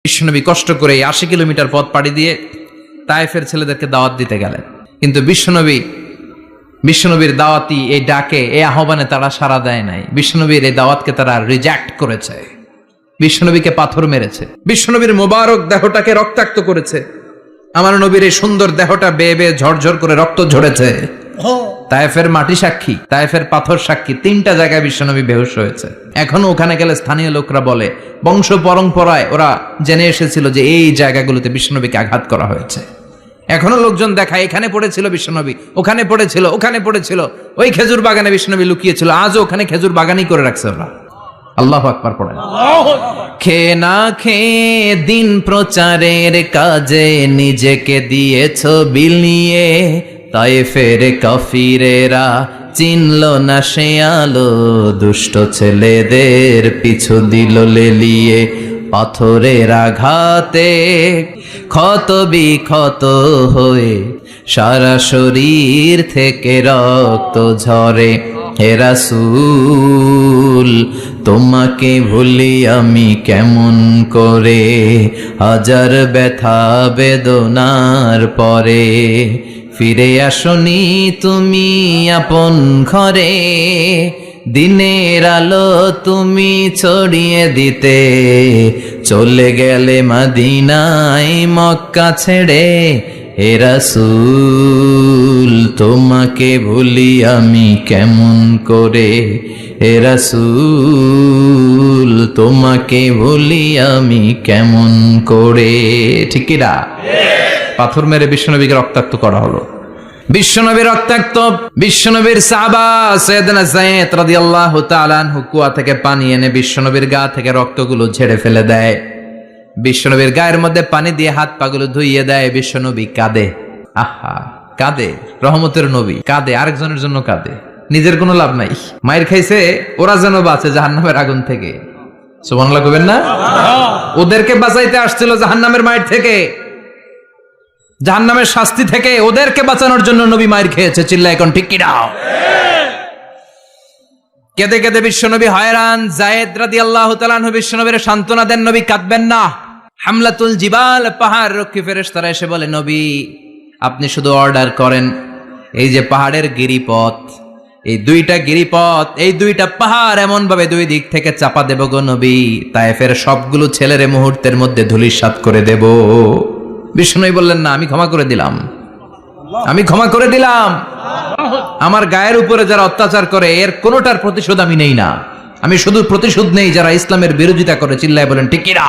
বিশ্বনবী কষ্ট করে 80 কিলোমিটার পথ পাড়ি দিয়ে তায়েফের ছেলেদেরকে দাওয়াত দিতে গেলেন, কিন্তু বিশ্বনবীর দাওয়াতি এই ডাকে, এই আহ্বানে তারা সাড়া দেয় নাই। বিশ্বনবীর এই দাওয়াতকে তারা রিজেক্ট করেছে, বিশ্বনবীকে পাথর মেরেছে, বিশ্বনবীর মোবারক দেহটাকে রক্তাক্ত করেছে। আমার নবীর এই সুন্দর দেহটা বেয়ে বেয়ে ঝরঝর করে রক্ত ঝরেছে। তায়েফের মাটি সাক্ষী, তায়েফের পাথর সাক্ষী, 3টা জায়গায় বিশ্বনবী বেহুশ হয়েছে। এখনো ওখানে গেলে স্থানীয় লোকরা বলে, বংশ পরম্পরায় ওরা জেনে এসেছিল যে এই জায়গাগুলোতে বিশ্বনবীকে আঘাত করা হয়েছে। এখনো লোকজন দেখায় এখানে পড়েছিল বিশ্বনবী, ওখানে পড়েছিল, ওখানে পড়েছিল, ওই খেজুর বাগানে বিশ্বনবী লুকিয়েছিল, আজও ওখানে খেজুর বাগানই করে রাখছে ওরা। আল্লাহু আকবার পড়েন। খেয়ে না খেয়ে দিন প্রচারের কাজে নিজেকে দিয়েছ বিলিয়ে, তায়েফের কাফিরেরা চিনল না সে আলো, দুষ্ট ছেলেদের পিছু দিল লেলিয়ে। পাথরের আঘাতে ক্ষত বিক্ষত হয়ে সারা শরীর থেকে রক্ত ঝরে। হে রাসূল তোমাকে ভুলি আমি কেমন করে, হাজার ব্যথা বেদনার পরে। ফিরে আসনি তুমি আপন ঘরে, দিনের আলো তুমি ছড়িয়ে দিতে। চলে গেলে মদিনায় মক্কা ছেড়ে। হে রাসূল তোমাকে ভুলি আমি কেমন করে, হে রাসূল তোমাকে ভুলি আমি কেমন করে। ঠিক কি না? পাথর মেরে বিশ্বনবীকে রক্তাক্ত করা হলো। বিশ্বনবী রক্তাক্ত, বিশ্বনবীর সাহাবা সাইয়েদনা যায়েদ রাদিয়াল্লাহু তাআলা আনহু কুয়া থেকে পানি এনে বিশ্বনবীর গা থেকে রক্তগুলো ঝেড়ে ফেলে দেয়। বিশ্বনবীর গায়ের মধ্যে পানি দিয়ে হাত পাগুলো ধুইয়ে দেয়। বিশ্বনবী কাঁদে, আহা কাঁদে, রহমতের নবী কাঁদে, আরেকজনের জন্য কাঁদে, নিজের কোনো লাভ নাই। মায়ের খাইছে, ওরা যেন বাঁচে জাহান্নামের আগুন থেকে। সুবহানাল্লাহ কইবেন না? ওদেরকে বাঁচাইতে আসছিল জাহান্নামের মায়ের থেকে, জাহান্নামের শাস্তি থেকে, ওদেরকে বাঁচানোর জন্য নবী মায়ের খেয়েছে। চিল্লায় এখন ঠিক কি না? কেঁদে কেঁদে বিশ্বনবী হয়রান। যায়েদ রাদিয়াল্লাহু তাআলা আনহু বিশ্বনবীর সান্ত্বনা দেন, নবী কাঁদবেন না। হামলাতুল জিবাল, পাহাড় রক্ষী ফেরেশতারা এসে বলে, নবী আপনি শুধু অর্ডার করেন, এই যে পাহাড়ের গিরিপথ, এই 2টা গিরিপথ, এই 2টা পাহাড় এমন ভাবে 2 দিক থেকে চাপা দেব গো নবী, তায়েফের সবগুলো ছেলেরে মুহূর্তের মধ্যে ধূলিসাৎ করে দেব। বিষ্ণুই বললেন, না আমি ক্ষমা করে দিলাম, আমি ক্ষমা করে দিলাম। আমার গায়ের উপরে যারা অত্যাচার করে এর কোনোটার প্রতিশোধ আমি নেই না, আমি শুধু প্রতিশোধ নেই যারা ইসলামের বিরোধিতা করে। চিল্লায় বলেন ঠিক কি না?